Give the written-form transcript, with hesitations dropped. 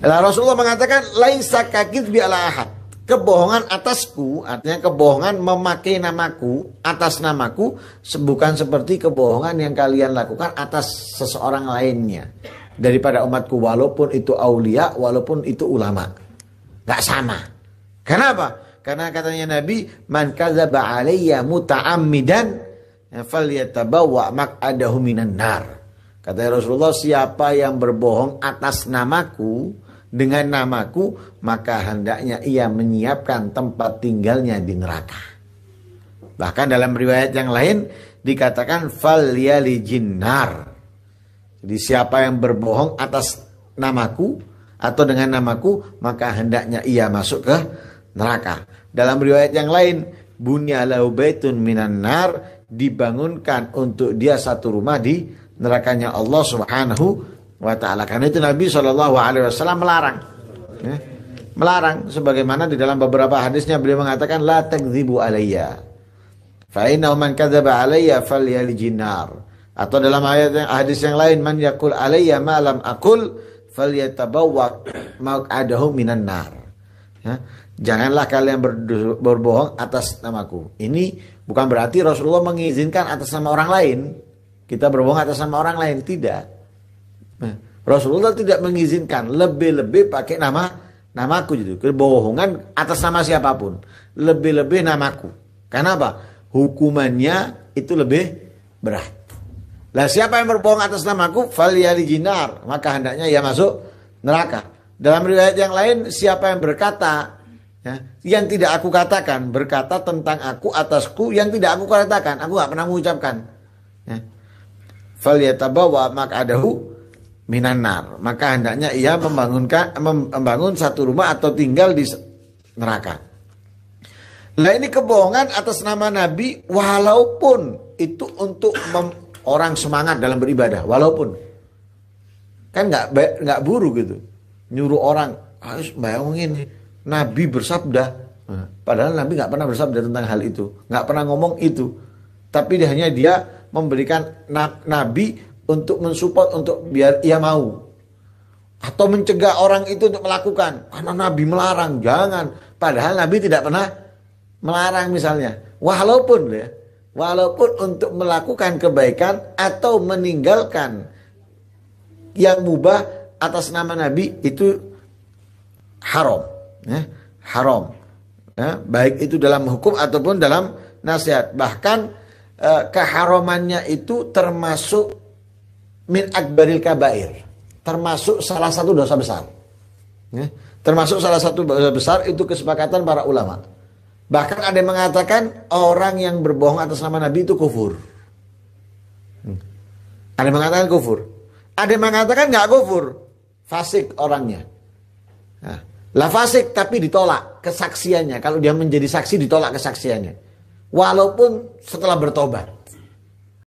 Lah Rasulullah mengatakan laisa kakidbi ala ahad. Kebohongan atasku, artinya kebohongan memakai namaku, atas namaku, bukan seperti kebohongan yang kalian lakukan atas seseorang lainnya daripada umatku, walaupun itu aulia, walaupun itu ulama. Gak sama. Kenapa? Karena katanya Nabi, man kadzaba alayya muta'ammidan falyatabawwa maq'adahu minan nar. Kata Rasulullah, siapa yang berbohong atas namaku, dengan namaku, maka hendaknya ia menyiapkan tempat tinggalnya di neraka. Bahkan dalam riwayat yang lain dikatakan falyalijin nar. Jadi siapa yang berbohong atas namaku atau dengan namaku, maka hendaknya ia masuk ke neraka. Dalam riwayat yang lain, bunya lahu baitun minan nar, dibangunkan untuk dia satu rumah di nerakanya Allah Subhanahu wa ta'ala. Karena itu Nabi SAW melarang, ya, melarang, sebagaimana di dalam beberapa hadisnya beliau mengatakan la takdzibu alayya fa innahu man kadzaba alayya falyalijin nar. Atau dalam hadis yang lain, man yaqul alayya ma lam aqul falyatabawwa maq'adahu minan nar. Ya, janganlah kalian berbohong atas namaku. Ini bukan berarti Rasulullah mengizinkan atas nama orang lain kita berbohong atas nama orang lain, tidak. Rasulullah tidak mengizinkan, lebih-lebih pakai namaku gitu. Kebohongan atas nama siapapun, lebih-lebih namaku. Kenapa? Hukumannya itu lebih berat. Lah siapa yang berbohong atas namaku, falyalijin nar, maka hendaknya ia masuk neraka. Dalam riwayat yang lain, siapa yang berkata, ya, yang tidak aku katakan, berkata tentang aku atasku yang tidak aku katakan, aku gak pernah mengucapkan, ya, falyatabawwa maq'adahu minan nar, maka hendaknya ia membangun satu rumah atau tinggal di neraka. Nah ini kebohongan atas nama Nabi, walaupun itu untuk orang semangat dalam beribadah, walaupun kan nggak buru gitu, nyuruh orang harus bayangin Nabi bersabda, padahal Nabi nggak pernah bersabda tentang hal itu, nggak pernah ngomong itu, tapi hanya dia memberikan Nabi untuk mensupport, untuk biar ia mau, atau mencegah orang itu untuk melakukan karena Nabi melarang, jangan, padahal Nabi tidak pernah melarang misalnya, walaupun untuk melakukan kebaikan atau meninggalkan yang mubah atas nama Nabi itu haram, ya, haram, ya, baik itu dalam hukum ataupun dalam nasihat. Bahkan keharamannya itu termasuk min akbaril kabair, termasuk salah satu dosa besar, ya, termasuk salah satu dosa besar, itu kesepakatan para ulama. Bahkan ada yang mengatakan orang yang berbohong atas nama Nabi itu kufur. Ada yang mengatakan kufur, ada yang mengatakan nggak kufur, fasik orangnya. Nah, lah fasik tapi ditolak kesaksiannya, kalau dia menjadi saksi ditolak kesaksiannya walaupun setelah bertobat.